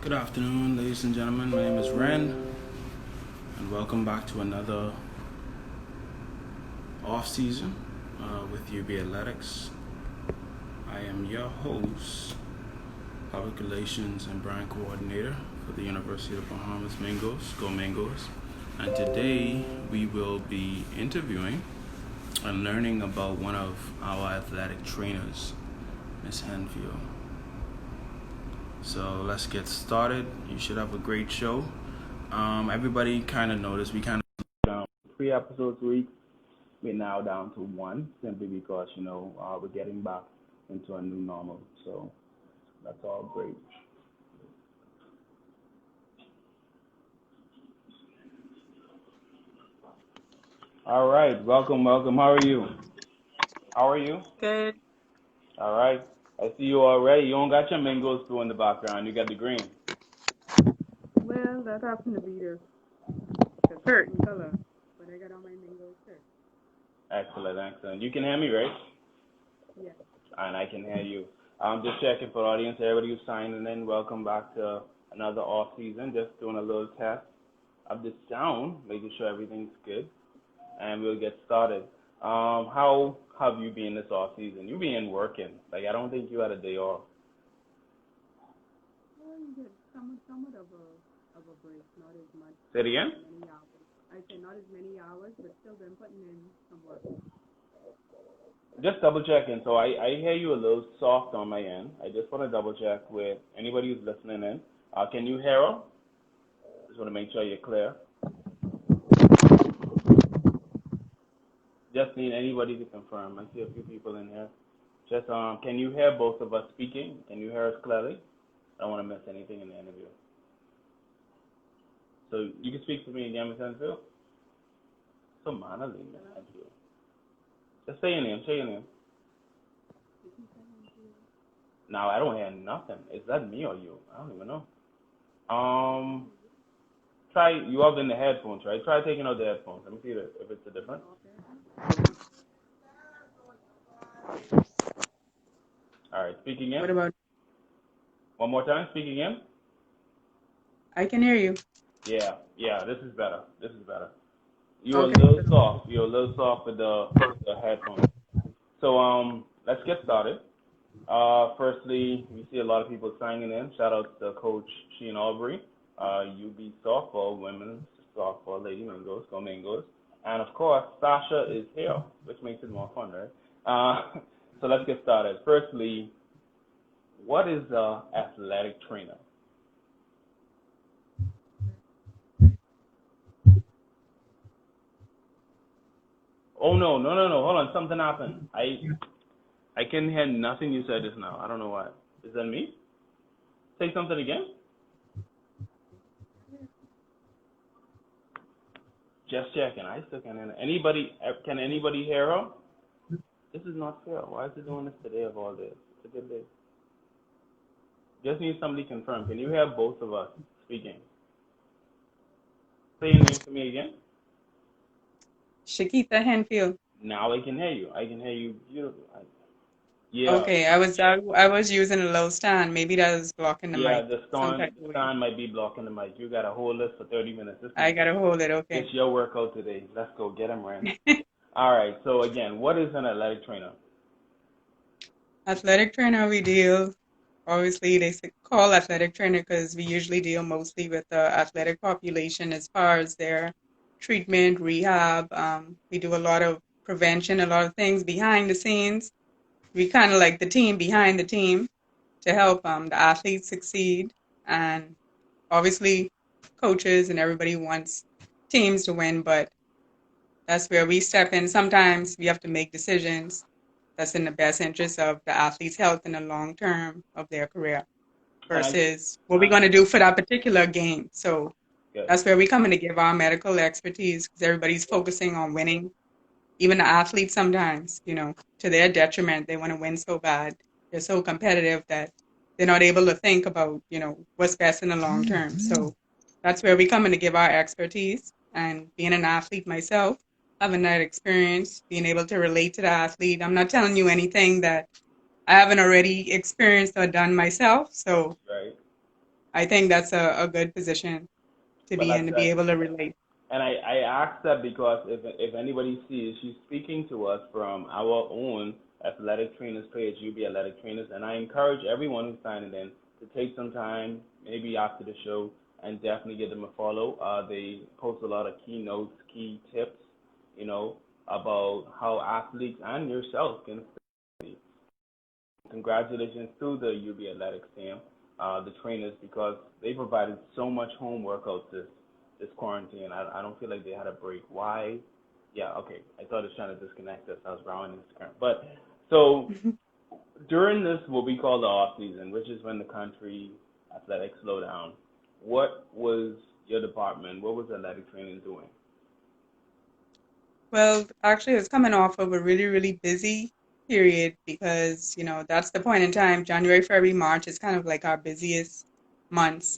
Good afternoon, ladies and gentlemen. My name is Ren, and welcome back to another off season with UB Athletics. I am your host, Public Relations and Brand Coordinator for the University of Bahamas Mangos, Go Mangos. And today we will be interviewing and learning about one of our athletic trainers, Miss Henfield. So let's get started. You should have a great show. Everybody kind of noticed we kind of down 3 episodes a week. We're now down to one, simply because we're getting back into a new normal. So that's all great. All right, welcome. How are you? How are you? Good. All right. I see you already. You don't got your mangoes blue in the background. You got the green. Well, that happened to be the curtain color, but I got on my mango shirt. Excellent. You can hear me, right? Yes. And I can hear you. I'm just checking for the audience. Everybody who's signing in, welcome back to another off season. Just doing a little test of the sound, making sure everything's good, and we'll get started. How have you been this off season? You been working. Like, I don't think you had a day off. Well, you get somewhat of a break, not as much. Say it again? Many hours. I say not as many hours, but still been putting in some work. Just double checking. So I hear you a little soft on my end. I just want to double check with anybody who's listening in. Can you hear her? Just want to make sure you're clear. Just need anybody to confirm. I see a few people in here. Just can you hear both of us speaking? Can you hear us clearly? I don't want to miss anything in the interview. So you can speak to me again, Ms. Henfield? So mannerly, Ms. Henfield. Just say your name. Say your name. Now I don't hear nothing. Is that me or you? I don't even know. Try. You have in the headphones, right? Try taking out the headphones. Let me see if it's a difference. All right. Speak again. What about? One more time. Speak again. I can hear you. Yeah. This is better. You're Okay. a little soft. You're a little soft with the headphones. So let's get started. Firstly, we see a lot of people signing in. Shout out to Coach Sheen Aubrey, UB softball, women's softball, Lady Mangos, Go Mangos, and of course Sasha is here, which makes it more fun, right? So let's get started. Firstly, what is an athletic trainer? Oh no! Hold on, something happened. I can hear nothing you said just now. I don't know why. Is that me? Say something again. Just checking. I still can't hear. Anybody? Can anybody hear her? This is not fair. Why is it doing this today of all days? It's a good day. Just need somebody confirm. Can you hear both of us speaking? Say your name to me again. Shakeitha Henfield. Now I can hear you. I can hear you beautifully. Yeah. Okay, I was using a low stand. Maybe that was blocking the Yeah, mic the some stand, type the of way. stand might be blocking the mic. You got to hold this for 30 minutes. I gotta hold it. Okay. It's your workout today. Let's go. Get him, Rand. All right. So again, what is an athletic trainer? Athletic trainer, we deal. Obviously, call athletic trainer because we usually deal mostly with the athletic population as far as their treatment, rehab. We do a lot of prevention, a lot of things behind the scenes. We kind of like the team behind the team to help the athletes succeed. And obviously, coaches and everybody wants teams to win, but that's where we step in. Sometimes we have to make decisions that's in the best interest of the athlete's health in the long term of their career And I, versus what we're going to do for that particular game. So good. that's where we come in to give our medical expertise because everybody's focusing on winning. Even the athletes sometimes, to their detriment, they want to win so bad. They're so competitive that they're not able to think about, what's best in the long term. So that's where we come in to give our expertise. And being an athlete myself, having that experience, being able to relate to the athlete. I'm not telling you anything that I haven't already experienced or done myself. So Right. I think that's a good position to But be like in, I to be said, able to relate. and I asked that because if anybody sees, she's speaking to us from our own athletic trainers page, UB Athletic Trainers, and I encourage everyone who's signing in to take some time, maybe after the show, and definitely give them a follow. They post a lot of key notes, key tips, you know, about how athletes and yourself can stay. Congratulations to the UB Athletics team, the trainers, because they provided so much home workouts this quarantine. I don't feel like they had a break. Why? Yeah, okay. I thought it was trying to disconnect us. I was browsing Instagram. But so during this, what we call the off season, which is when the country athletics slow down, what was your department? What was athletic training doing? Well, actually, it's coming off of a really, really busy period because, that's the point in time. January, February, March is kind of like our busiest months.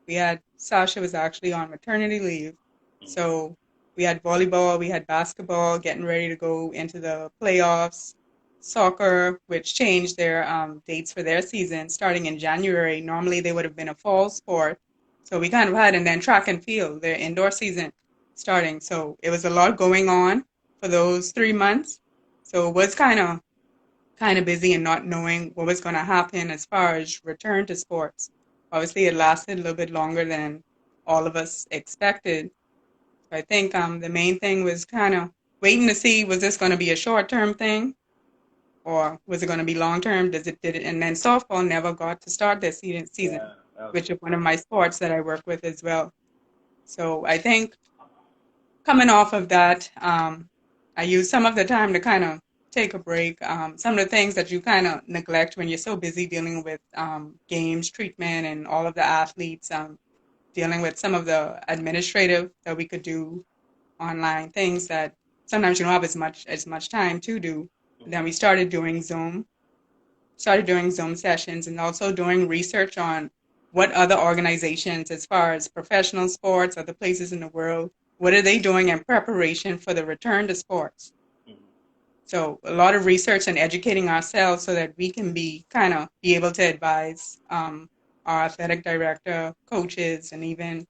We had Sasha was actually on maternity leave. So we had volleyball, we had basketball getting ready to go into the playoffs, soccer, which changed their dates for their season starting in January. Normally they would have been a fall sport. So we kind of had, and then track and field, their indoor season starting. So it was a lot going on for those 3 months. So it was kind of busy and not knowing what was going to happen as far as return to sports. Obviously, it lasted a little bit longer than all of us expected. So I think the main thing was kind of waiting to see, was this going to be a short term thing or was it going to be long term? Did it? And then softball never got to start their season, Yeah, that was which is one of my sports that I work with as well. So I think coming off of that, I use some of the time to kind of take a break. Some of the things that you kind of neglect when you're so busy dealing with games, treatment, and all of the athletes, dealing with some of the administrative that we could do online, things that sometimes you don't have as much time to do. And then we started doing Zoom sessions and also doing research on what other organizations, as far as professional sports, other places in the world, what are they doing in preparation for the return to sports? So a lot of research and educating ourselves so that we can be able to advise our athletic director, coaches, and even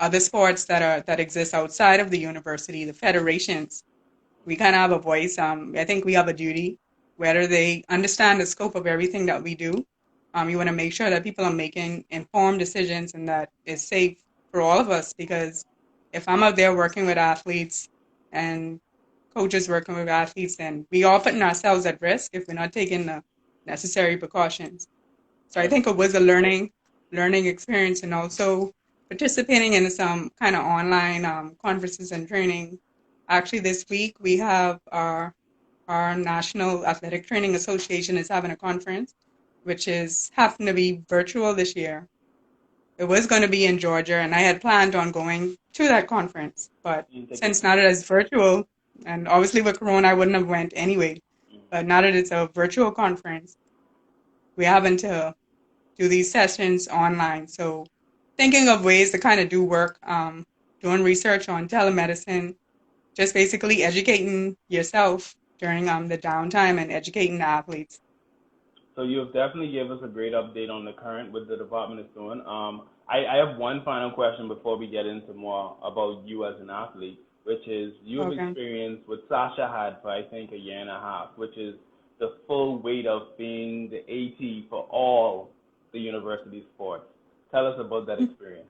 other sports that exist outside of the university, the federations. We kind of have a voice. I think we have a duty, whether they understand the scope of everything that we do. You want to make sure that people are making informed decisions and that it's safe for all of us. Because if I'm out there working with athletes and coaches working with athletes, then we all putting ourselves at risk if we're not taking the necessary precautions. So I and think it was a learning experience, and also participating in some kind of online conferences and training. Actually, this week we have our National Athletic Training Association is having a conference, which is happened to be virtual this year. It was going to be in Georgia, and I had planned on going to that conference, but you didn't take it. since now that it's virtual, and obviously with Corona, I wouldn't have went anyway. But now that it's a virtual conference, we're having to do these sessions online. So thinking of ways to kind of do work, doing research on telemedicine, just basically educating yourself during the downtime and educating the athletes. So you have definitely gave us a great update on the current what the department is doing. I have one final question before we get into more about you as an athlete, which is you have Okay. experienced what Sasha had for I think a year and a half, which is the full weight of being the AT for all the university sports. Tell us about that experience.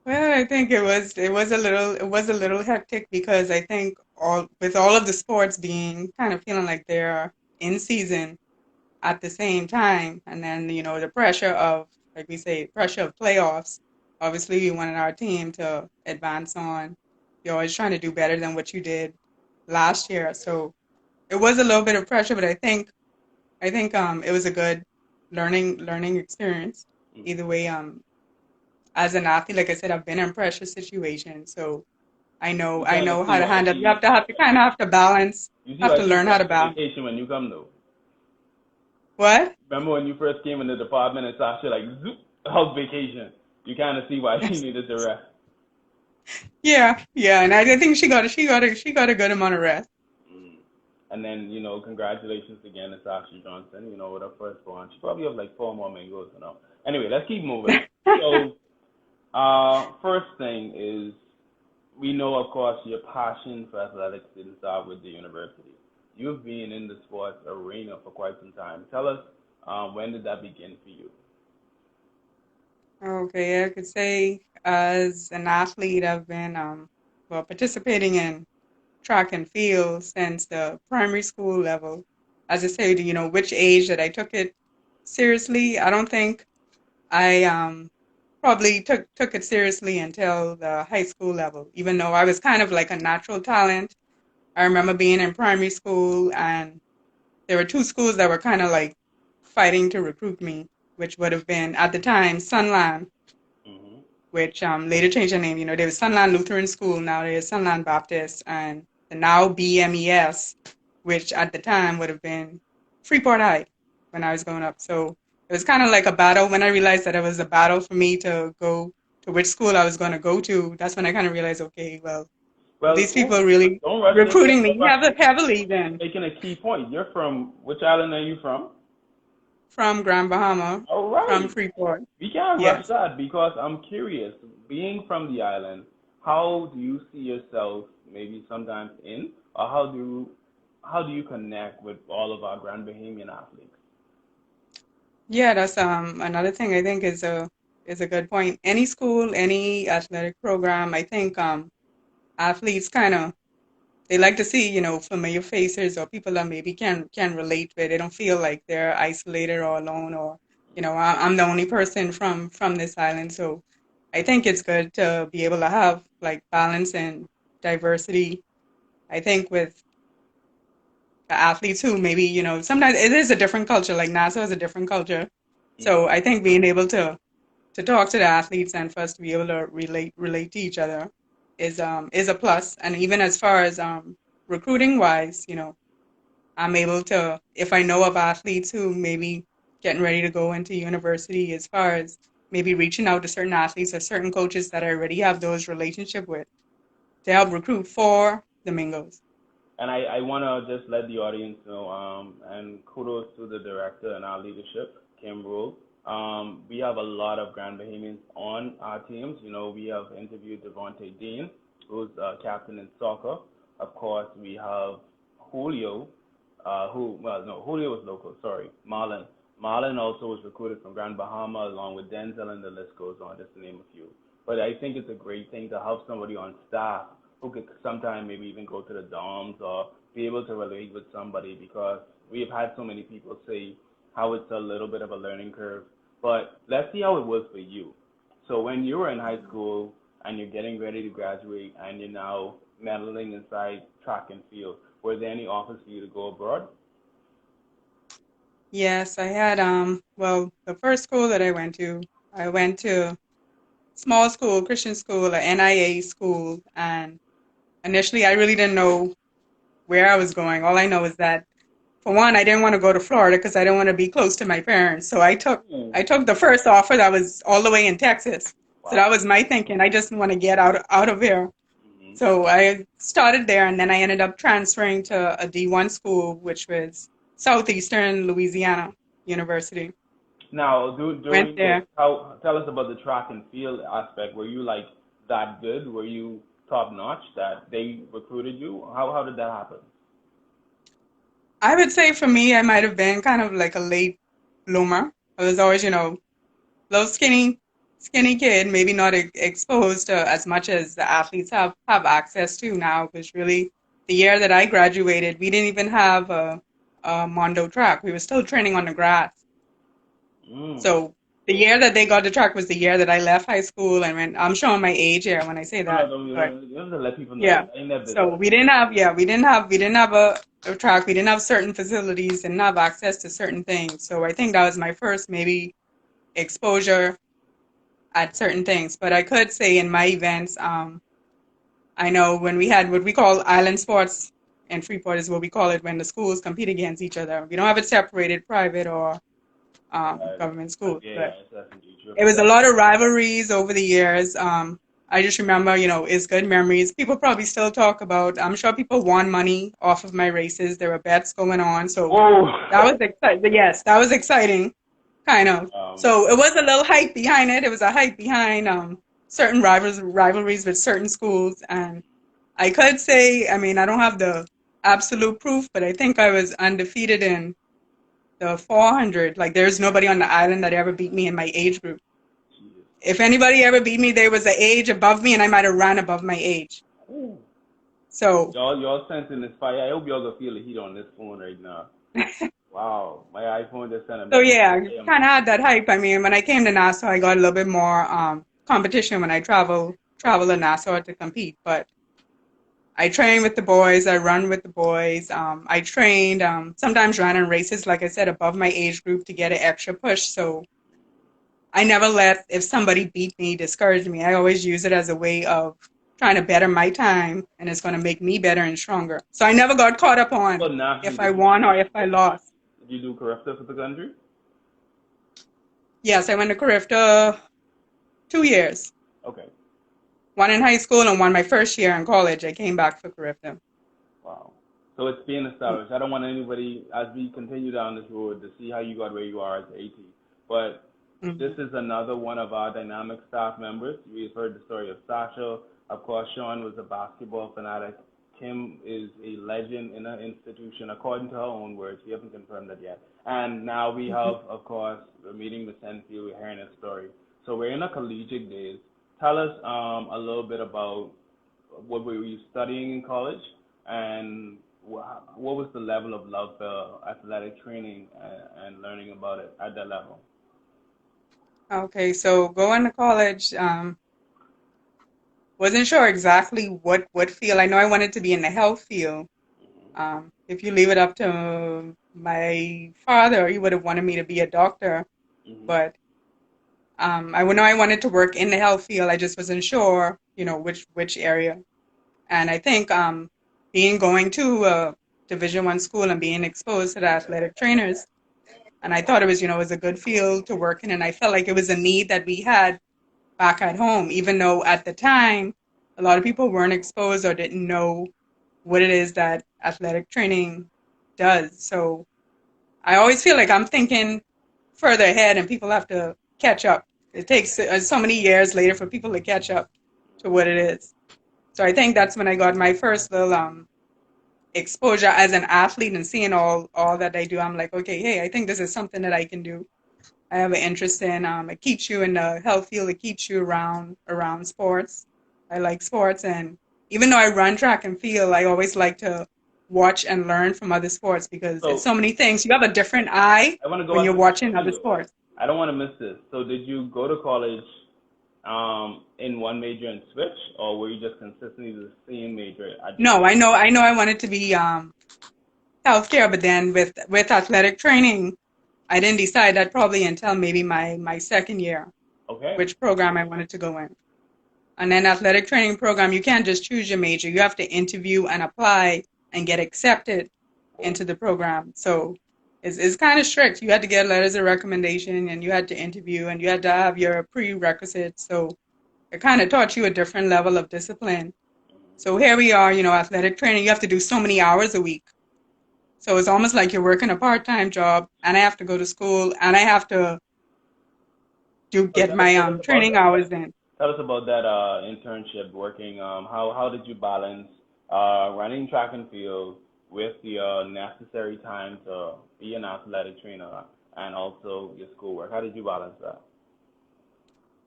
Well, I think it was a little hectic because I think all of the sports being kind of feeling like they're in season at the same time, and then the pressure of, like we say, pressure of playoffs. Obviously, we wanted our team to advance on. You're always trying to do better than what you did last year, so it was a little bit of pressure, but I think it was a good learning experience. Mm. Either way, as an athlete, like I said, I've been in pressure situations, so I know You I kind of know see how to why handle. You she have to kind of have to balance, you see have why to she learn how requested to balance. vacation when you come though. What? Remember when you first came in the department and Sasha like zoop out vacation? You kind of see why she needed the rest. Yeah, yeah, and I think she got a good amount of rest. Mm. And then, congratulations again to Sasha Johnson, with her first one. She probably have like four more mangoes, Anyway, let's keep moving. So, first thing is, we know, of course, your passion for athletics didn't start with the university. You've been in the sports arena for quite some time. Tell us, when did that begin for you? Okay, I could say as an athlete, I've been well participating in track and field since the primary school level. As I say, which age that I took it seriously, I don't think I probably took it seriously until the high school level, even though I was kind of like a natural talent. I remember being in primary school, and there were two schools that were kind of like fighting to recruit me, which would have been at the time Sunland, Hmm. which later changed their name. There was Sunland Lutheran School, now there's Sunland Baptist, and the now BMES, which at the time would have been Freeport High when I was growing up. So it was kind of like a battle. When I realized that it was a battle for me to go to which school I was going to go to, that's when I kind of realized, okay, well, if Well, these people really don't rush in there. recruiting Don't me rush in. heavily, You're then making a key point. You're from which island are you from? from Grand Bahama, All from right. Freeport, We can't rush yes. that because I'm curious. Being from the island, how do you see yourself maybe sometimes in, or how do you connect with all of our Grand Bahamian athletes? Yeah, that's another thing I think is a good point. Any school, any athletic program, I think athletes kind of they like to see, familiar faces or people that maybe can relate with. They don't feel like they're isolated or alone or, I'm the only person from this island. So I think it's good to be able to have like balance and diversity. I think with the athletes who maybe, sometimes it is a different culture, like NASA is a different culture. So Hmm. I think being able to talk to the athletes and for us to be able to relate to each other is a plus. And even as far as recruiting wise, I'm able to, if I know of athletes who maybe getting ready to go into university, as far as maybe reaching out to certain athletes or certain coaches that I already have those relationship with to help recruit for the Mingos. And I want to just let the audience know, and kudos to the director and our leadership, Kim Rule. We have a lot of Grand Bahamians on our teams. We have interviewed Devontae Dean, who's captain in soccer. Of course, we have Julio, well, no, Julio was local, sorry, Marlon. Marlon also was recruited from Grand Bahama along with Denzel, and the list goes on, just to name a few. But I think it's a great thing to have somebody on staff who could sometime maybe even go to the dorms or be able to relate with somebody, because we have had so many people say how it's a little bit of a learning curve. But let's see how it was for you. So when you were in high school and you're getting ready to graduate and you're now medaling inside track and field, were there any offers for you to go abroad? Yes, I had well, the first school that I went to small school, Christian school, a NIA school, and initially I really didn't know where I was going. All I know is that for one, I didn't want to go to Florida because I didn't want to be close to my parents. So Hmm. I took the first offer that was all the way in Texas. So that Wow. was my thinking. I just want to get out of here. Hmm. So I started there, and then I ended up transferring to a D1 school, which was Southeastern Louisiana University. Now, Went during this, there. tell us about the track and field aspect. Were you like that good? Were you top notch that they recruited you? How did that happen? I would say for me, I might have been kind of like a late bloomer. I was always, little skinny kid, maybe not exposed to as much as the athletes have access to now. Because really, the year that I graduated, we didn't even have a Mondo track. We were still training on the grass. Mm. So the year that they got the track was the year that I left high school. And when I'm showing my age here when I say No, no, that, no, you but you have to let people know. yeah. In their So business. we didn't have a track. We didn't have certain facilities, didn't have access to certain things. So I think that was my first maybe exposure at certain things. But I could say in my events, I know when we had what we call island sports and Freeport is what we call it when the schools compete against each other. We don't have it separated, private or Right. government schools, Yeah, yeah, but it's definitely true. it was a lot of rivalries over the years. I just remember, it's good memories. People probably still talk about, I'm sure people won money off of my races. There were bets going on. So Whoa. that was exciting. Yes, that was exciting, kind of. um, So it was a little hype behind it. It was a hype behind certain rivalries with certain schools. And I could say, I mean, I don't have the absolute proof, but I think I was undefeated in the 400. Like, there's nobody on the island that ever beat me in my age group. Jesus. If anybody ever beat me, there was an age above me, and I might have run above my age. Ooh. So, Y'all sensing this fire. I hope y'all gonna feel the heat on this phone right now. Wow, my iPhone just sent a so message. yeah, Damn. kind of had that hype. I mean, when I came to Nassau, I got a little bit more competition when I travel to Nassau to compete. But I train with the boys. I run with the boys. I trained, sometimes ran in races, like I said, above my age group to get an extra push. So I never let, if somebody beat me, discourage me. I always use it as a way of trying to better my time, and it's going to make me better and stronger. So I never got caught up on Well, nationally, if I won or if I lost. did you do corrective for the country? Yes, I went to Carifta 2 years. Okay. One in high school and one my first year in college. I came back for Carifta. Wow. So it's being established. I don't want anybody, as we continue down this road, to see how you got where you are as AT. But this Mm-hmm. is another one of our dynamic staff members. We've heard the story of Sasha. Of course, Sean was a basketball fanatic. Kim is a legend in her institution, according to her own words. We haven't confirmed that yet. And now we Mm-hmm. have, of course, we're meeting Miss Henfield. We're hearing her story. So we're in a collegiate days. Tell us a little bit about what were you studying in college, and what was the level of love for athletic training and learning about it at that level? Okay, so going to college, wasn't sure exactly what field. I know I wanted to be in the health field. If you leave it up to my father, he would have wanted me to be a doctor. Hmm. But I know I wanted to work in the health field. I just wasn't sure, which area. And I think being going to a Division I school and being exposed to the athletic trainers, and I thought it was, it was a good field to work in, and I felt like it was a need that we had back at home, even though at the time a lot of people weren't exposed or didn't know what it is that athletic training does. So I always feel like I'm thinking further ahead, and people have to catch up. It takes so many years later for people to catch up to what it is. So I think that's when I got my first little exposure as an athlete and seeing all that I do. I'm like, okay, hey, I think this is something that I can do. I have an interest in. It keeps you in the health field. It keeps you around sports. I like sports, and even though I run track and field, I always like to watch and learn from other sports because it's So so many things. You have a different eye I want to go when back you're to the watching other beginning though. sports. I don't want to miss this. So did you go to college in one major and switch, or were you just consistently the same major at No, different? I know I wanted to be healthcare, but then with athletic training, I didn't decide that probably until maybe my second year, Okay. which program I wanted to go in. And then athletic training program, you can't just choose your major. You have to interview and apply and get accepted into the program. So it's kind of strict. You had to get letters of recommendation and you had to interview and you had to have your prerequisites. So it kind of taught you a different level of discipline. So here we are, athletic training, you have to do so many hours a week. So it's almost like you're working a part-time job and I have to go to school and I have to do So get my tell us about training that. hours in. Tell us about that internship working. How did you balance running track and field with the necessary time to be an athletic trainer and also your schoolwork? How did you balance that?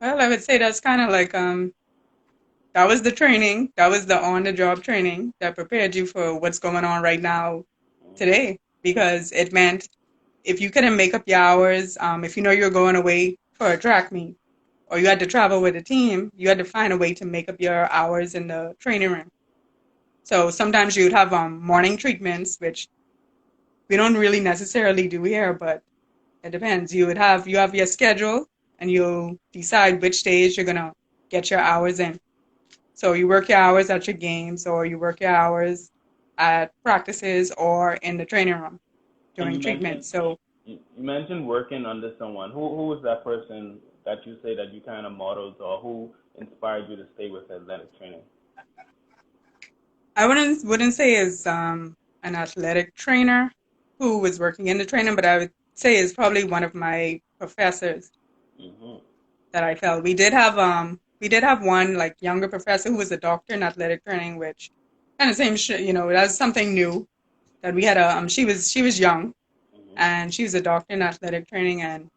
Well, I would say that's kind of like that was the training. That was the on-the-job training that prepared you for what's going on right now today. Because it meant if you couldn't make up your hours, if you know you're going away for a track meet, or you had to travel with a team, you had to find a way to make up your hours in the training room. So sometimes you would have morning treatments, which we don't really necessarily do here, but it depends. You have your schedule, and you'll decide which days you're gonna get your hours in. So you work your hours at your games, or you work your hours at practices or in the training room And during treatment. So you mentioned working under someone. Who was that person that you say that you kind of modeled, or who inspired you to stay with athletic training? I wouldn't say is an athletic trainer who was working in the training, but I would say is probably one of my professors Hmm. that I felt. We did have one like younger professor who was a doctor in athletic training, which kind of same that's something new that we had a she was young Hmm. and she was a doctor in athletic training, and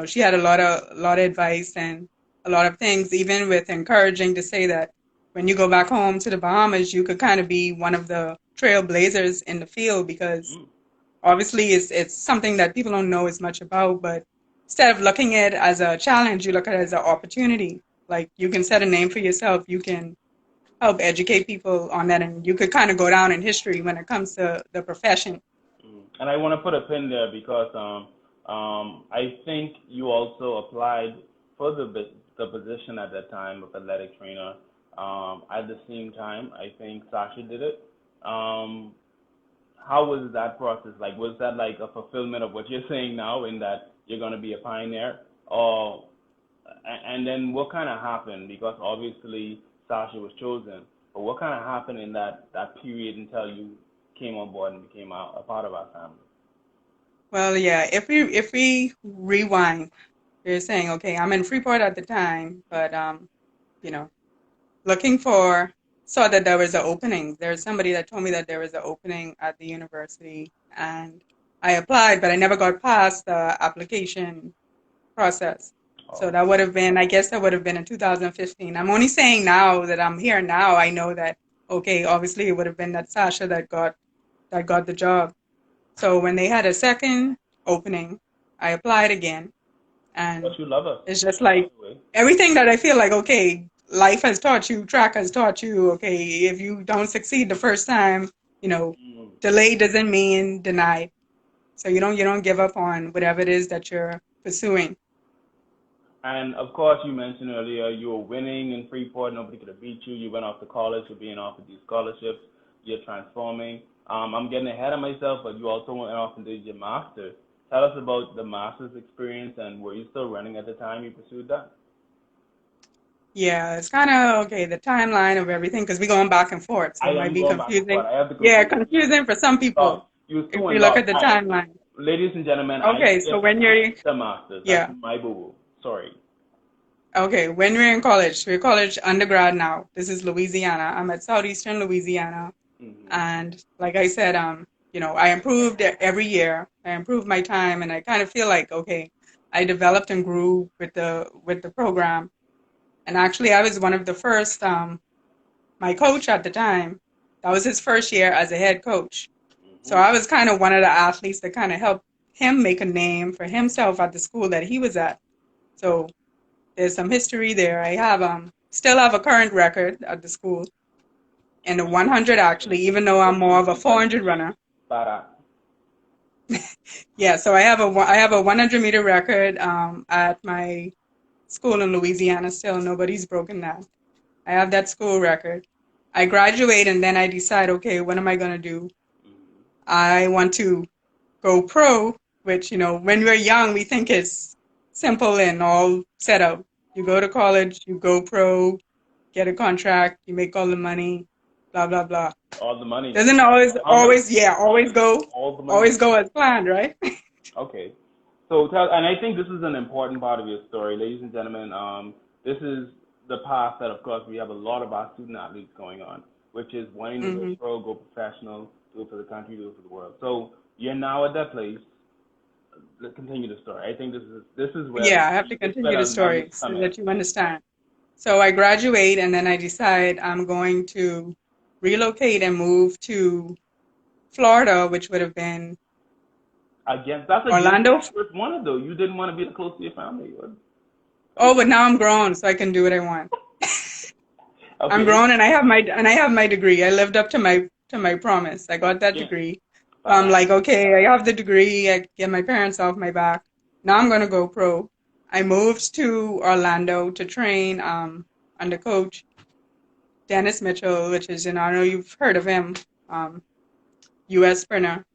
she had a lot of advice and a lot of things, even with encouraging to say that when you go back home to the Bahamas, you could kind of be one of the trailblazers in the field, because Hmm. obviously it's something that people don't know as much about, but instead of looking at it as a challenge, you look at it as an opportunity. Like, you can set a name for yourself, you can help educate people on that, and you could kind of go down in history when it comes to the profession. And I want to put a pin there because I think you also applied for the position at that time of athletic trainer. At the same time, I think Sasha did it. Um, how was that process like? Was that like a fulfillment of what you're saying now, in that you're going to be a pioneer, or and then what kind of happened? Because obviously Sasha was chosen, but what kind of happened in that period until you came on board and became a part of our family? Well, yeah, if we rewind, you're saying, okay, I'm in Freeport at the time, but you know, looking for saw that there was an opening. There's somebody that told me that there was an opening at the university, and I applied, but I never got past the application process. So Oh, that would have been, I guess that would have been in 2015. I'm only saying now that I'm here now, I know that, okay, obviously it would have been that Sasha that got the job. So when they had a second opening, I applied again, but and you love us, it's just by like the way. everything that I feel like, okay, life has taught you, track has taught you, okay, if you don't succeed the first time, you know, Mm. delay doesn't mean denied. So you don't give up on whatever it is that you're pursuing. And of course, you mentioned earlier you were winning in Freeport. Nobody could have beat you. You went off to college. You're being offered these scholarships. You're transforming. I'm getting ahead of myself, but you also went off and did your master's. Tell us about the master's experience, and were you still running at the time you pursued that? Yeah, it's kind of okay, the timeline of everything, because we're going back and forth, so I it might am be going back and forth. confusing. I have to Yeah, confuse you. confusing for some Lost. people You was if two you and look lost. at the All right. timeline. Ladies and gentlemen, I Okay, so skipped when you're, the masters. That's yeah, my boo boo. Sorry. okay, when we're in college, we're college undergrad now. This is Louisiana. I'm at Southeastern Louisiana, Hmm. and like I said, I improved every year. I improved my time, and I kind of feel like, okay, I developed and grew with the program. And actually, I was one of the first. My coach at the time, that was his first year as a head coach. So Hmm. I was kind of one of the athletes that kind of helped him make a name for himself at the school that he was at. So there's some history there. I have still have a current record at the school in the 100 actually, even though I'm more of a 400 runner. Para. Yeah, so I have a 100-meter record at my school in Louisiana. Still, nobody's broken that. I have that school record. I graduate and then I decide, okay, what am I gonna do? I want to go pro, which, when we're young, we think it's simple and all set up. You go to college, you go pro, get a contract, you make all the money, blah, blah, blah. All the money. Doesn't always, How much? yeah, All the money. always go as planned, right? Okay. So tell, and I think this is an important part of your story, ladies and gentlemen. This is the path that, of course, we have a lot of our student athletes going on, which is wanting to go Hmm. pro, go professional, do it for the country, do it for the world. So you're now at that place. Let's continue the story. I think this is where Yeah, I have to this is where continue the the nuggets story so come in. that you understand. So I graduate and then I decide I'm going to relocate and move to Florida, which would have been That's against what Orlando. you first wanted, though. You didn't want to be close to your family. Oh, but now I'm grown, so I can do what I want. I'm Okay. grown and I have my degree. I lived up to my promise. I got that Yeah. degree. So I'm Para. like, okay, I have the degree. I get my parents off my back. Now I'm gonna go pro. I moved to Orlando to train under coach Dennis Mitchell, which is, I know you've heard of him, um, U.S. sprinter.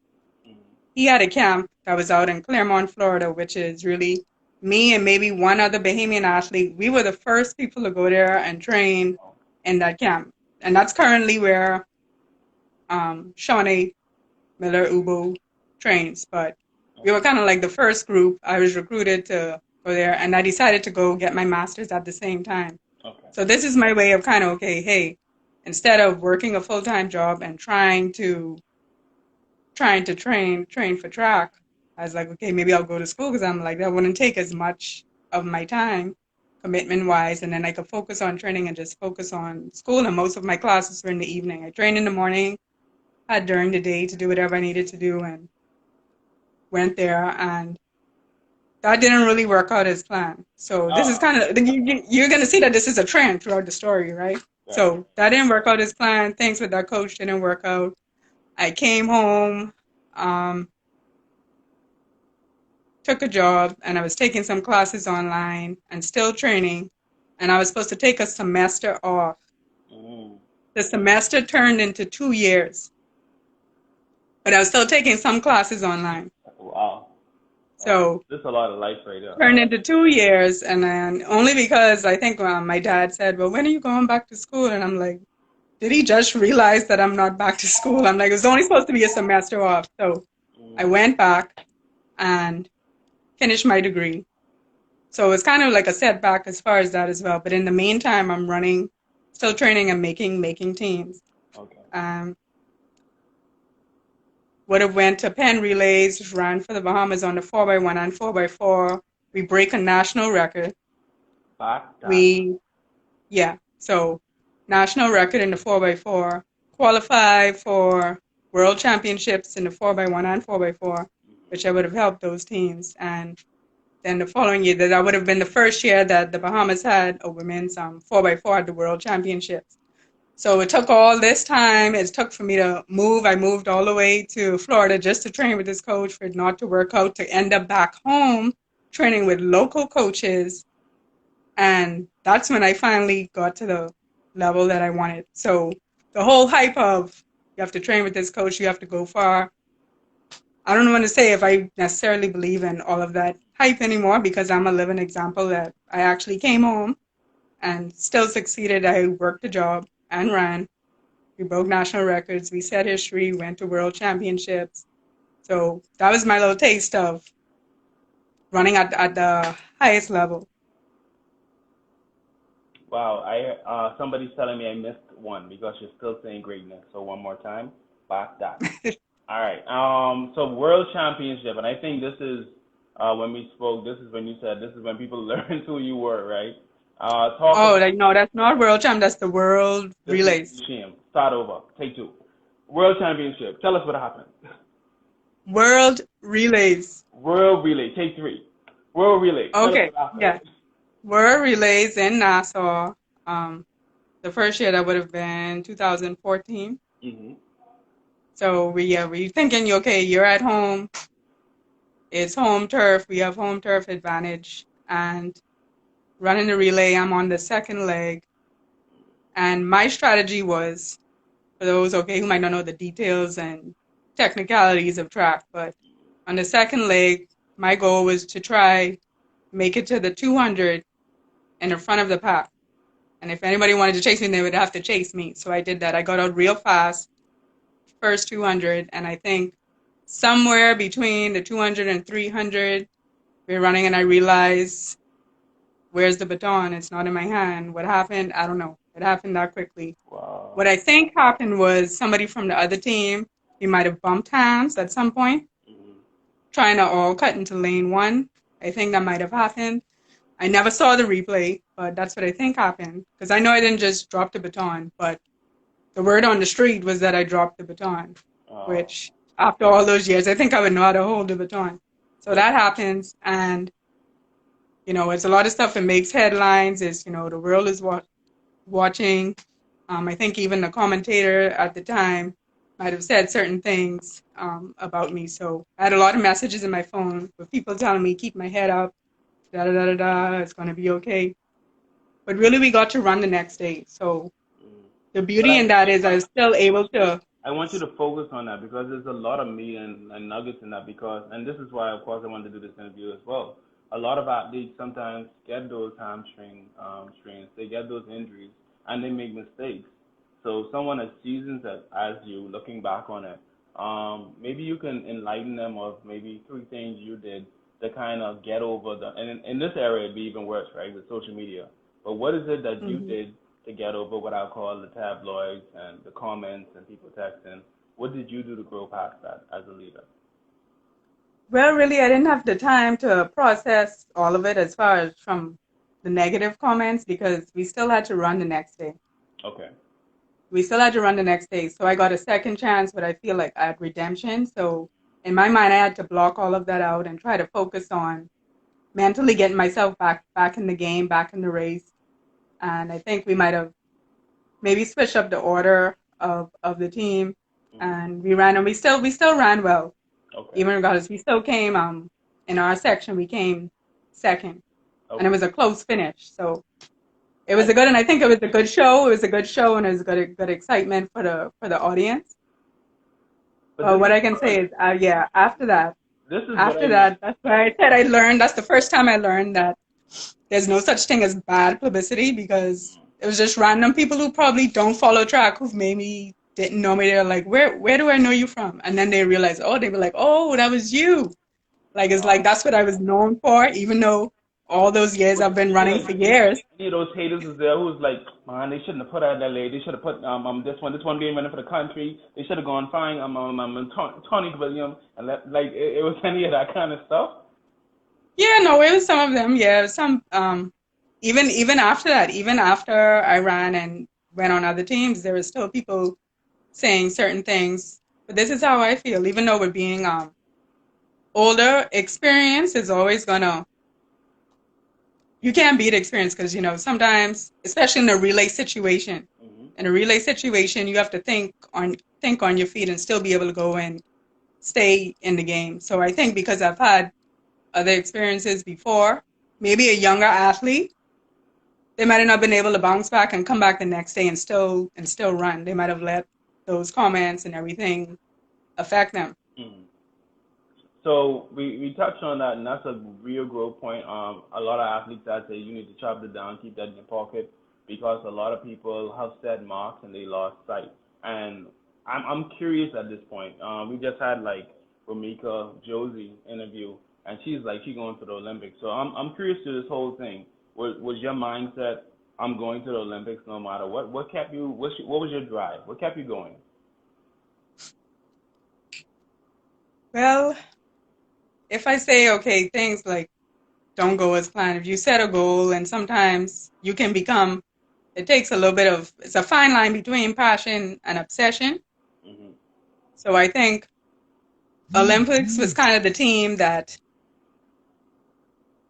Mhm. He had a camp that was out in Claremont, Florida, which is really me and maybe one other Bahamian athlete, we were the first people to go there and train in that camp. And that's currently where Shawnee Miller Ubu trains. But we were kind of like the first group. I was recruited to go there, and I decided to go get my master's at the same time. Okay. So this is my way of kind of, okay, hey, instead of working a full-time job and trying to train for track, I was like, okay, maybe I'll go to school, because I'm like, that wouldn't take as much of my time commitment wise, and then I could focus on training and just focus on school. And most of my classes were in the evening. I trained in the morning, had during the day to do whatever I needed to do, and went there, and that didn't really work out as planned. So this is kind of, you're going to see that this is a trend throughout the story, right? So that didn't work out as planned. Things with that coach didn't work out. I came home, took a job, and I was taking some classes online and still training, and I was supposed to take a semester off. The semester turned into 2 years, but I was still taking some classes online. Wow. So there's a lot of life right there. Turned into 2 years, and then only because I think my dad said, well, when are you going back to school? And I'm like, did he just realize that I'm not back to school? I'm like, it was only supposed to be a semester off. So I went back and finished my degree. So it's kind of like a setback as far as that as well. But in the meantime, I'm running, still training and making teams. Okay. Would have went to Penn Relays, ran for the Bahamas on the 4x1 and 4x4. We break a national record. So national record in the 4x4. Qualify for world championships in the 4x1 and 4x4, which I would have helped those teams. And then the following year, that would have been the first year that the Bahamas had a women's 4x4 at the world championships. So it took all this time. It took for me to move. I moved all the way to Florida just to train with this coach, for it not to work out, to end up back home training with local coaches. And that's when I finally got to the level that I wanted. So the whole hype of you have to train with this coach, you have to go far. I don't want to say if I necessarily believe in all of that hype anymore, because I'm a living example that I actually came home and still succeeded. I worked a job and ran. We broke national records. We set history, went to world championships. So that was my little taste of running at the highest level. Wow, somebody's telling me I missed one because you're still saying greatness. So one more time, back that. All right. So world championship, and I think this is when we spoke. This is when you said this is when people learned who you were, right? No, that's not world champ. That's the world relays. Start over. Take two. World championship. Tell us what happened. World relays. World relay. Take three. World relay. Okay. Yeah. World relays in Nassau. The first year that would have been 2014. Mm-hmm. So we thinking, okay, you're at home. It's home turf. We have home turf advantage. And running the relay, I'm on the second leg. And my strategy was, for those, who might not know the details and technicalities of track, but on the second leg, my goal was to try make it to the 200 in the front of the pack. And if anybody wanted to chase me, they would have to chase me. So I did that. I got out real fast, first 200, and I think somewhere between the 200 and 300, we were running, and I realized, where's the baton? It's not in my hand. What happened? I don't know. It happened that quickly. Wow. What I think happened was somebody from the other team, we might have bumped hands at some point, trying to all cut into lane one. I think that might have happened. I never saw the replay, but that's what I think happened. Because I know I didn't just drop the baton, but the word on the street was that I dropped the baton, which after all those years, I think I would know how to hold the baton. So that happens, and it's a lot of stuff that makes headlines. Is, the world is watching. I think even the commentator at the time might have said certain things about me. So I had a lot of messages in my phone with people telling me, keep my head up, da-da-da-da-da, it's going to be okay. But really, we got to run the next day. So the beauty in that is I was still able to. I want you to focus on that because there's a lot of meat and nuggets in that and this is why, of course, I wanted to do this interview as well. a lot of athletes sometimes get those hamstring strains, they get those injuries, and they make mistakes. So someone as seasoned as you, looking back on it, maybe you can enlighten them of maybe three things you did to kind of get over the, and in this area it'd be even worse, right, with social media. But what is it that you Hmm. did to get over what I call the tabloids and the comments and people texting? What did you do to grow past that as a leader? Well, really, I didn't have the time to process all of it as far as from the negative comments because we still had to run the next day. Okay. We still had to run the next day. So I got a second chance, but I feel like I had redemption. So in my mind, I had to block all of that out and try to focus on mentally getting myself back in the game, back in the race. And I think we might have maybe switched up the order of the team. Hmm. And we ran, and we still ran well, Okay. even regardless. We still came in our section, we came second, and it Okay. was a close finish. So it was I a good, and I think it was a good show. It was a good show, and it was good excitement for the audience. but But this what is I can what say is, yeah, after that, this is what I that's why I said I learned. That's the first time I learned that there's no such thing as bad publicity because it was just random people who probably don't follow track who maybe didn't know me. They're like, where do I know you from? And then they realize, oh, they were like, oh, that was you. Like it's like um that's what I was known for, even though all those years was I've been any running like for years. any of those haters was there who was like, man, they shouldn't have put out that lady. They should have put this one being running for the country. They should have gone find Tony Williams and it was any of that kind of stuff. Yeah, no, it was some of them. Yeah, it was some. Even after that, even after I ran and went on other teams, there were still people saying certain things. But this is how I feel. Even though we're being older, experience is always gonna. You can't beat experience because sometimes, especially Hmm. in a relay situation, you have to think on your feet and still be able to go and stay in the game. So I think because I've had other experiences before, maybe a younger athlete, they might have not been able to bounce back and come back the next day and still run. They might have let those comments and everything affect them. Hmm. So we touched on that, and that's a real growth point. A lot of athletes that say you need to chop it down, keep that in your pocket, because a lot of people have set marks and they lost sight. And I'm curious at this point. We just had like Ramika Josie interview, and she's like she going to the Olympics. So I'm curious to this whole thing. Was your mindset? I'm going to the Olympics no matter what. What kept you? What was your drive? What kept you going? Well, if I say, okay, things like don't go as planned, if you set a goal and sometimes you can become, it takes a little bit of, it's a fine line between passion and obsession. Hmm. So I think Olympics was kind of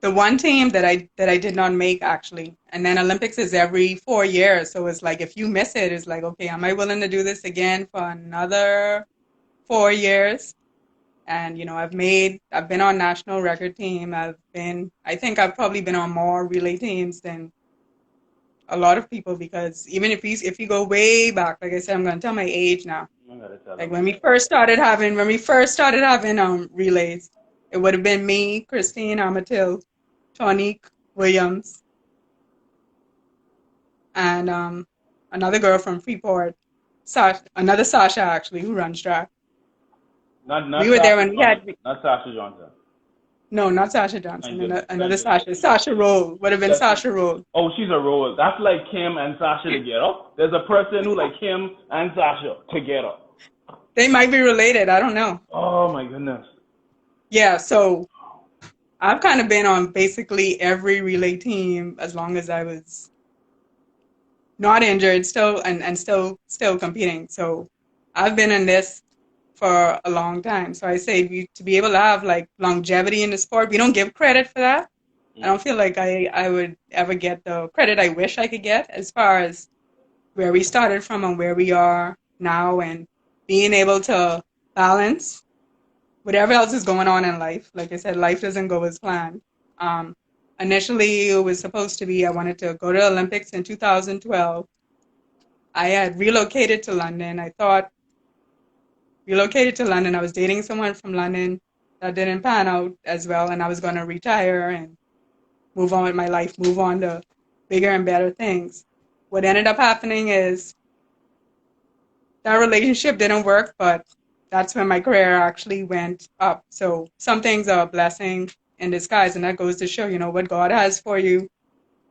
the one team that I did not make actually. And then Olympics is every 4 years. So it's like if you miss it, it's like, okay, am I willing to do this again for another 4 years? And I've been on national record team. I think I've probably been on more relay teams than a lot of people because even if you go way back, like I said, I'm going to tell my age now. I gotta tell Like them. when we first started having relays, it would have been me, Christine Amatil, Tonique Williams, and another girl from Freeport, another Sasha actually who runs track. Not We not were there Sasha when we Johnson. had Not Sasha Johnson. no, not Sasha Thank Johnson, goodness. another Thank goodness. Sasha. Sasha Roll would have been That's Sasha Roll. oh, she's a roller. That's like Kim and Sasha together. There's a person who like Kim and Sasha together. They might be related. I don't know. Oh my goodness. Yeah, so I've kind of been on basically every relay team as long as I was not injured, still and still competing. So I've been in this for a long time. So I say to be able to have like longevity in the sport, we don't give credit for that. I don't Mm. feel like I would ever get the credit I wish I could get as far as where we started from and where we are now and being able to balance whatever else is going on in life. Like I said, life doesn't go as planned. Um, Initially, it was supposed to be I wanted to go to the Olympics in 2012. I had relocated to London. Relocated to London. I was dating someone from London. That didn't pan out as well, and I was going to retire. And move on with my life, move on to bigger and better things. What ended up happening is that relationship didn't work, but that's when my career actually went up. So some things are a blessing in disguise, and that goes to show, what God has for you,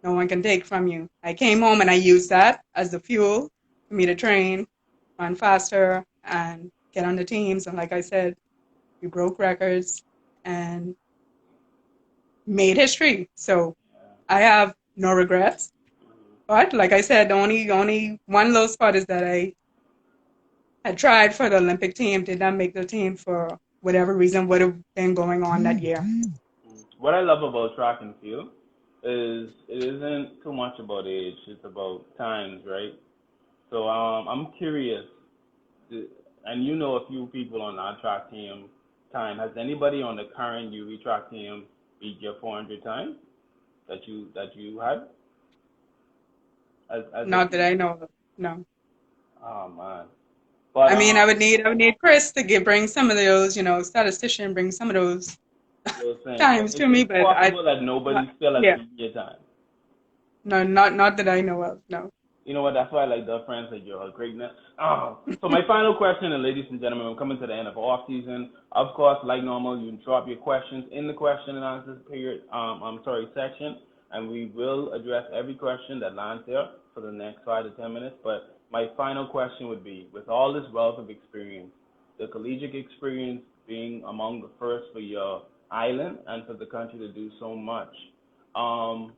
no one can take from you. I came home and I used that as the fuel for me to train, run faster, and get on the teams. And like I said, we broke records and made history. So I have no regrets. But like I said, the only one low spot is that I tried for the Olympic team, did not make the team for whatever reason would have been going on that year. What I love about track and field is it isn't too much about age; it's about times, right? So I'm curious, and you know a few people on our track team time. Has anybody on the current UV track team beat your 400 times that you had as a Not that team? I know of. No. Oh man, but I mean, I would need Chris to bring some of those, statistician, bring some of those those things. So times to me, it's but possible that nobody still has yeah, beaten your time. no, not that I know of. No. You know what? That's why I like the friends like your greatness. Oh. So my final question, and ladies and gentlemen, we're coming to the end of off season. Of course, like normal, you can drop your questions in the question and answers period. Section, and we will address every question that lands there for the next 5 to 10 minutes. But my final question would be, with all this wealth of experience, the collegiate experience being among the first for your island and for the country to do so much, um,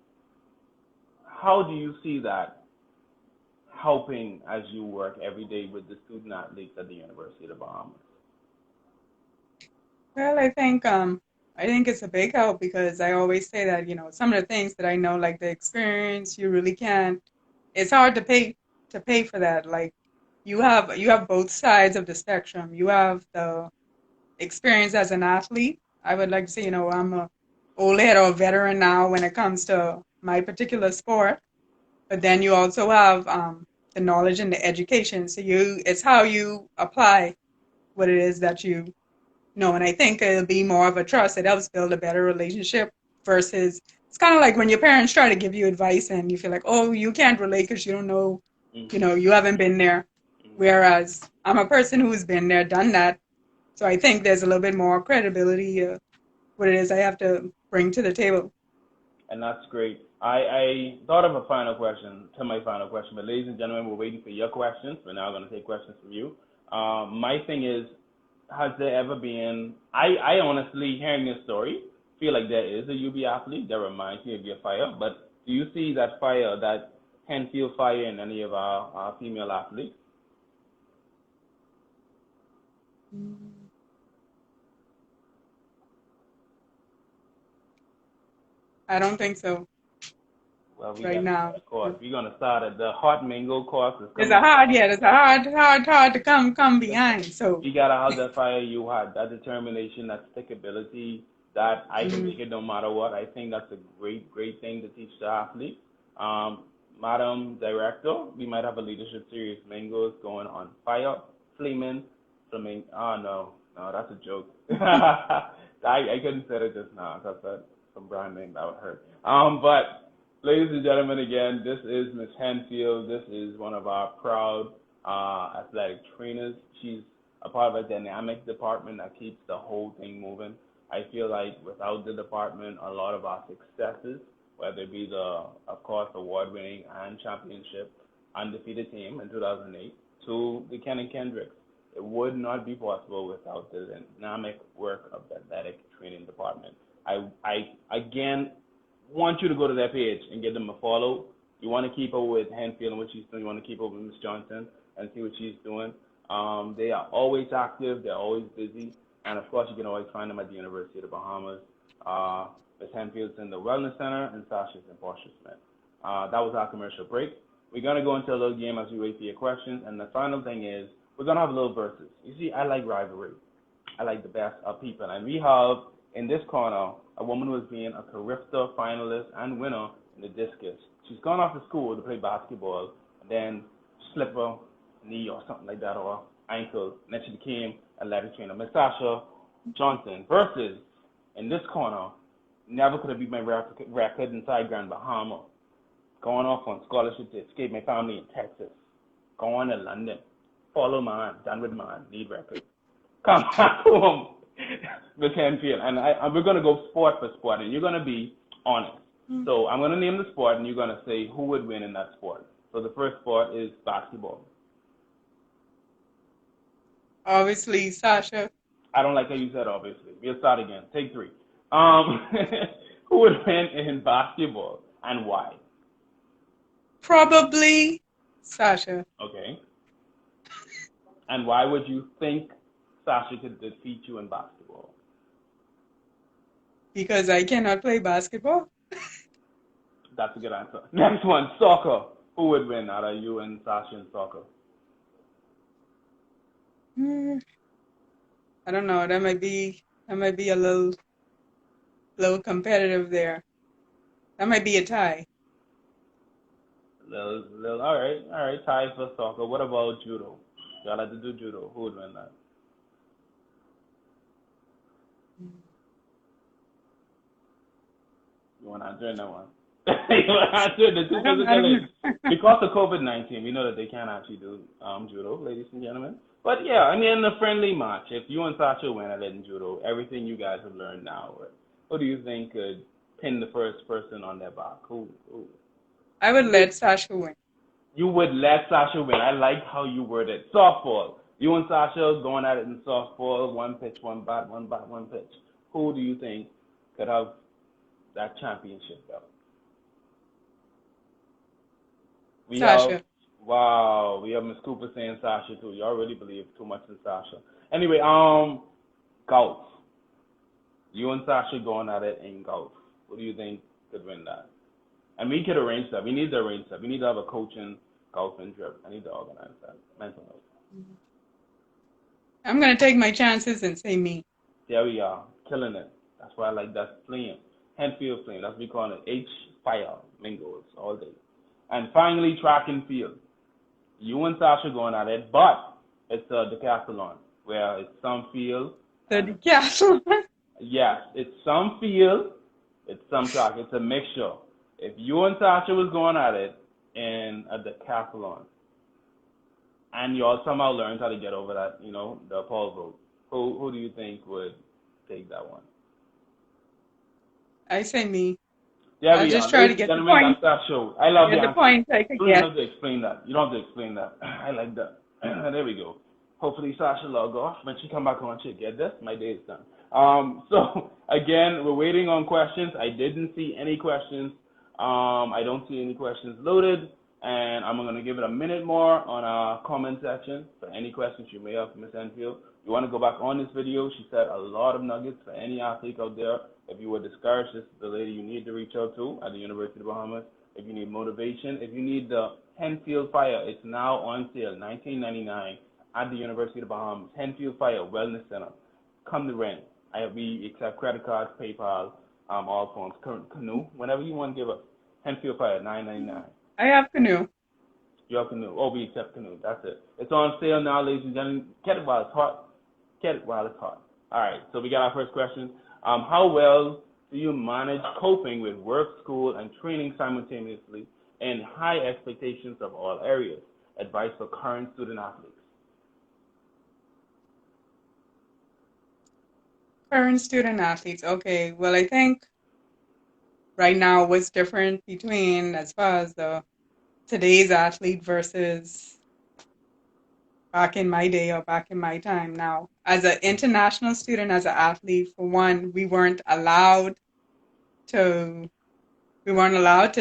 how do you see that helping as you work every day with the student athletes at the University of the Bahamas? Well, I think it's a big help because I always say that, some of the things that I know, like the experience, you really can't. It's hard to pay for that. Like you have both sides of the spectrum. You have the experience as an athlete. I would like to say, I'm a old head or a veteran now when it comes to my particular sport. But then you also have the knowledge and the education. So it's how you apply what it is that you know. And I think it'll be more of a trust. It helps build a better relationship versus it's kind of like when your parents try to give you advice and you feel like, oh, you can't relate because you don't know, Mm-hmm. you haven't been there. Mm-hmm. Whereas I'm a person who's been there, done that. So I think there's a little bit more credibility what it is I have to bring to the table. And that's great. I thought of a final question to my final question, but ladies and gentlemen, we're waiting for your questions. We're now going to take questions from you. My thing is, has there ever been, I honestly, hearing this story, feel like there is a UB athlete that reminds me of your fire, but do you see that fire, that Henfield fire in any of our female athletes? Mm, I don't think so Well, we right got to now. start a course. We're going to start at the Hot Mingle course is There's coming a up. hard, yeah, there's a hard to come behind. So, You gotta have that fire you had, that determination, that stickability, that I can mm, make it no matter what. I think that's a great, great thing to teach the athlete. Um, Madam Director, we might have a leadership series, Mangoes going on fire, flaming. Oh no, no, that's a joke. I couldn't say it just now because that's some brand name that would hurt. But ladies and gentlemen, again, this is Miss Henfield. This is one of our proud athletic trainers. She's a part of a dynamic department that keeps the whole thing moving. I feel like without the department, a lot of our successes, whether it be the, of course, award-winning and championship undefeated team in 2008, to the Ken and Kendricks, it would not be possible without the dynamic work of the athletic training department. I again want you to go to their page and give them a follow. You want to keep up with Henfield and what she's doing. You want to keep up with Miss Johnson and see what she's doing. They are always active. They're always busy. And of course, you can always find them at the University of the Bahamas. Miss Henfield's in the Wellness Center and Sasha's in Portia Smith. That was our commercial break. We're going to go into a little game as we wait for your questions. And the final thing is, we're going to have a little verses. You see, I like rivalry. I like the best of people. And we have in this corner a woman who has been a Carifta finalist and winner in the discus. She's gone off to school to play basketball, and then slip her knee or something like that, or ankle, and then she became a athletic trainer. Miss Sasha Johnson versus in this corner Never could have beat my record inside Grand Bahama. Going off on scholarship to escape my family in Texas. Going to London. Follow man, done with man, lead record. Come back home with Henfield. And we're going to go sport for sport, and you're going to be honest. So I'm going to name the sport, and you're going to say who would win in that sport. So the first sport is basketball. Obviously, Sasha. I don't like how you said obviously. We'll start again. Take three. Um, who would win in basketball and why? Probably Sasha. Okay. And why would you think Sasha could defeat you in basketball? Because I cannot play basketball. That's a good answer. Next one, soccer. Who would win out of you and Sasha in soccer? I don't know. That might be a little competitive there. That might be a tie. All right. Tie for soccer. What about judo? Y'all like to do judo. Who would win that? You want to answer that one? You want to answer the two physically? Because of COVID-19, we know that they can't actually do judo, ladies and gentlemen. But yeah, I mean, in a friendly match, if you and Sasha win at it in judo, everything you guys have learned now, who do you think could pin the first person on their back? Who? I would let Sasha win. You would let Sasha win. I like how you worded it. Softball. You and Sasha going at it in softball, one pitch, one bat, one pitch. Who do you think could have that championship belt? Sasha. Wow, we have Miss Cooper saying Sasha too. Y'all really believe too much in Sasha. Anyway, golf. You and Sasha going at it in golf. Who do you think could win that? And we could arrange that. We need to arrange that. We need to have a coaching golfing trip. I need to organize that. Mental note. I'm gonna take my chances and say me. There we are, killing it. That's why I like that flame. Henfield flame. That's what we call it. H fire mingles all day. And finally, track and field. You and Sasha going at it, but it's a decathlon where it's some field. The decathlon. Yes, it's some field, it's some track. It's a mixture. If you and Sasha was going at it in a decathlon, and you all somehow learned how to get over that, the pole vault, who do you think would take that one? I say me. Yeah, I'll just try to get the point. That's that show. I love the point I could get. You get. don't have to explain that. You don't have to explain that. I like that. There we go. Hopefully Sasha log off. When she come back on, she'll get this. My day is done. So again, we're waiting on questions. I didn't see any questions. I don't see any questions loaded, and I'm gonna give it a minute more on our comment section for any questions you may have for Ms. Enfield. You want to go back on this video? She said a lot of nuggets for any athlete out there. If you were discouraged, this is the lady you need to reach out to at the University of the Bahamas. If you need motivation, if you need the Henfield Fire, it's now on sale, $19.99 at the University of the Bahamas. Henfield Fire Wellness Center. Come to rent. We accept credit cards, PayPal, all forms. Canoe, whenever you want to give us. Henfield Fire, $9.99. I have Canoe. You have Canoe. Oh, we accept Canoe. That's it. It's on sale now, ladies and gentlemen. Get it while it's hot. Get it while it's hot. All right, so we got our first question. How well do you manage coping with work, school, and training simultaneously and high expectations of all areas? Advice for current student athletes. Current student athletes. Okay, well, I think right now what's different between as far as today's athlete versus back in my day or back in my time now. As an international student, as an athlete, for one, we weren't allowed to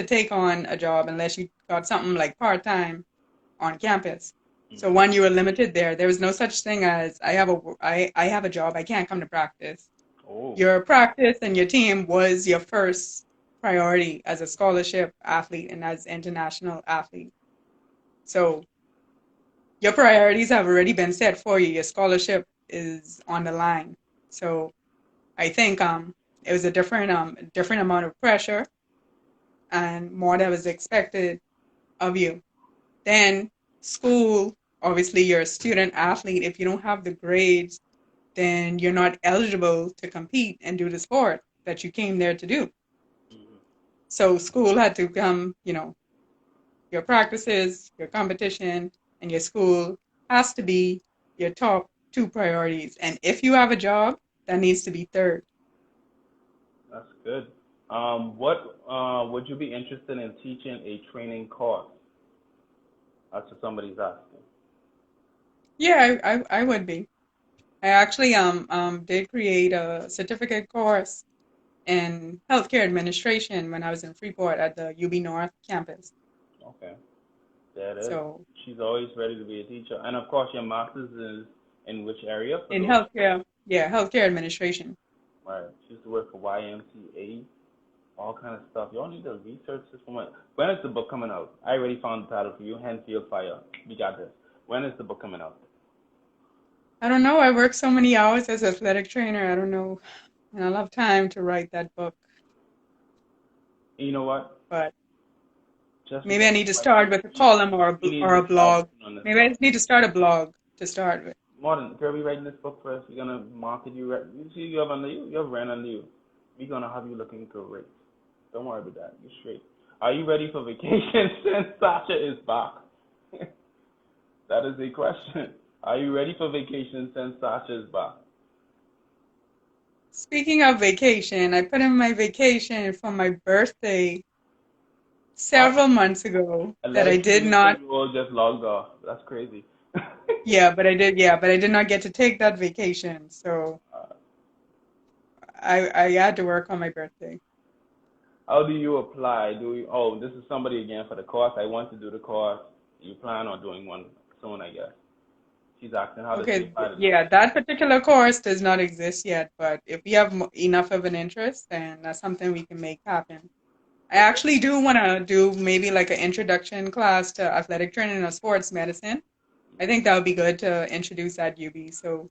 take on a job unless you got something like part-time on campus. So one, you were limited there. There was no such thing as I have a job, I can't come to practice. Oh. Your practice and your team was your first priority as a scholarship athlete and as international athlete. So your priorities have already been set for you. Your scholarship is on the line. So I think it was a different amount of pressure and more that was expected of you. Then school, obviously you're a student athlete. If you don't have the grades, then you're not eligible to compete and do the sport. that you came there to do. Mhm. So school had to come, your practices, your competition, and your school has to be your top two priorities. And if you have a job, that needs to be third. That's good. What would you be interested in teaching a training course? That's what somebody's asking. Yeah, I would be. I actually did create a certificate course in healthcare administration when I was in Freeport at the UB North campus. Okay, there it is. So She's always ready to be a teacher. And of course, your master's is in which area for in those? healthcare, yeah, healthcare administration. Right. She used to work for YMCA, all kind of stuff. Y'all need to research this one. When is the book coming out? I already found the title for you, Henfield Fire. We got this. When is the book coming out? I don't know. I work so many hours as athletic trainer. I don't know, and I'll have time to write that book. And you know what? But Just maybe I because need to like start with a we, column we need or to a start blog. working on this Maybe I stuff. just need to start a blog to start with. Martin, girl, we writing this book first. We're gonna market you. You see, you have under you. You have brand under you. We're gonna have you looking great. Don't worry about that. You're straight. Are you ready for vacation since Sasha is back? That is a question. Are you ready for vacation since Sasha is back? Speaking of vacation, I put in my vacation for my birthday What? several months ago that I Athletic did training not. 2 year old just logged off. That's crazy. Yeah, but I did not get to take that vacation. So Uh, I had to work on my birthday. how do you apply? Do you, oh, this is somebody again for the course. I want to do the course. You plan on doing one soon, I guess. She's asking how does she Okay, apply to the yeah, that particular course does not exist yet, but if we have enough of an interest, then that's something we can make happen. I Okay. actually do want to do maybe like an introduction class to athletic training or sports medicine. I think that would be good to introduce at UB. So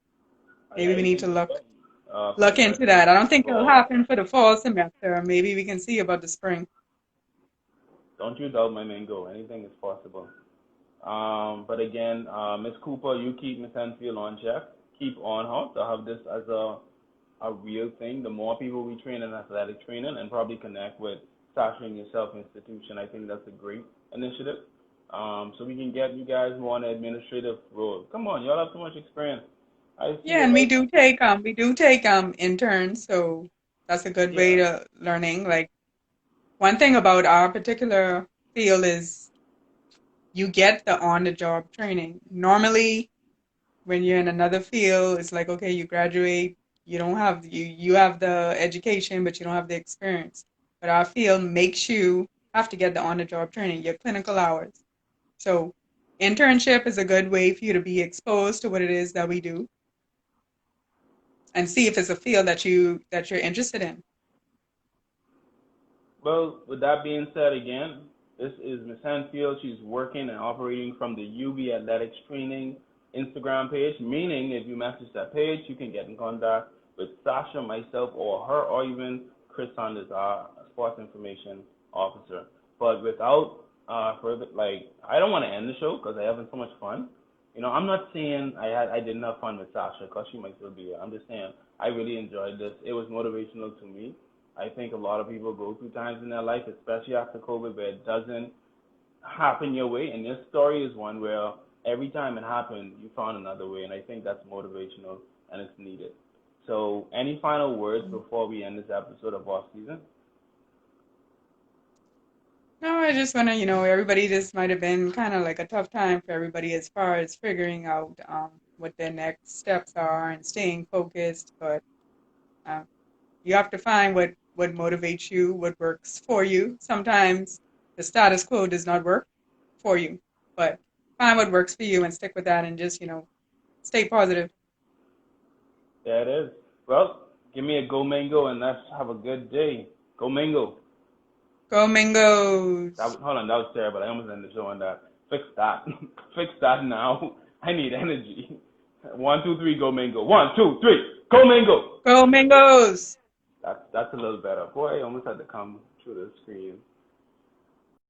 maybe I we need think to you look will. For the look into birthday, that. I don't first think of it'll all, happen for the fall semester. Maybe we can see about the spring. don't you doubt my mango. Anything is possible. But again, Miss Cooper, you keep Miss Henfield on check. Keep on her to have this as a real thing. The more people we train in athletic training and probably connect with Sasha and yourself institution, I think that's a great initiative. So we can get you guys more on the administrative role. Come on, y'all have so much experience. I see Yeah, it and right now. we do take interns, so that's a good way Yeah. to learning. Like one thing about our particular field is you get the on the job training. Normally when you're in another field, it's like, okay, you graduate, you have the education, but you don't have the experience. But our field makes you have to get the on the job training, your clinical hours. So internship is a good way for you to be exposed to what it is that we do and see if it's a field that you're interested in. Well, with that being said, again, this is Miss Hanfield. She's working and operating from the UB Athletics Training Instagram page, meaning if you message that page, you can get in contact with Sasha, myself, or her, or even Chris Saunders, our sports information officer. But without further, like, I don't want to end the show because I having so much fun. You know, I'm not saying I didn't have fun with Sasha because she might still be here. I'm just saying I really enjoyed this. It was motivational to me. I think a lot of people go through times in their life, especially after COVID, where it doesn't happen your way. And your story is one where every time it happened, you found another way. And I think that's motivational and it's needed. So, any final words before we end this episode of off season? No, I just want to, everybody, this might have been kind of like a tough time for everybody as far as figuring out what their next steps are and staying focused. But um, you have to find what motivates you, what works for you. Sometimes the status quo does not work for you, but find what works for you and stick with that and just, stay positive. There it is. Well, give me a go mango and let's have a good day. Go mango. Go Mingos! Hold on, that was terrible. I almost ended the show on that. Fix that. Fix that now. I need energy. 1, 2, 3, go mango. 1, 2, 3, go mango. Go Mingos! That's a little better. Boy, I almost had to come through the screen.